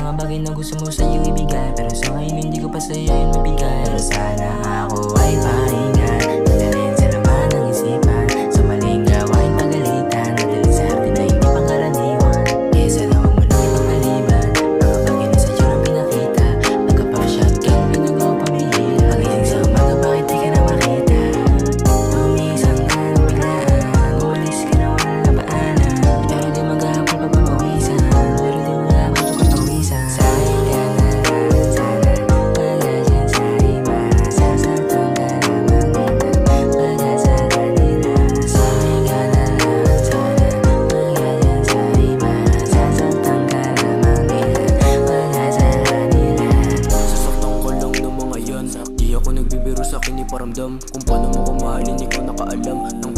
Mga bagay na gusto mo sa'yo ibigay, pero sa ngayon hindi ko pa sa'yo yun mabigay. Pero sana ako ay pahinga, madalhin sa laman ng isipan, sa maling gawain pagalitan, madalhin sa harte na hindi pangkaraniwan. Kaya sana huwag mo nang ipagpaliban, mga bagay na sa'yo lang pinakita. Pagka-shotgun, pinagaw pamilya, pagising sa umaga bakit di ka na makita. Lumisang ka ng biglaan, umalis ka na walang napaanan, pero di maghahapon pagpapawisan, pero di maghahapon pagpapawisan. Sayang ka na lang, sana wala dyan sa iba, sasaktan ka naman dito, wala sa kanila. Sayang ka na lang, sana wala dyan sa iba, sasaktan ka naman dito, wala sa kanila. Sasaktan ko lang ng mga yan, di ako nagbibiro sa akin iparamdam. Kung paano mo ko mahalin, ikaw nakaalam. Nang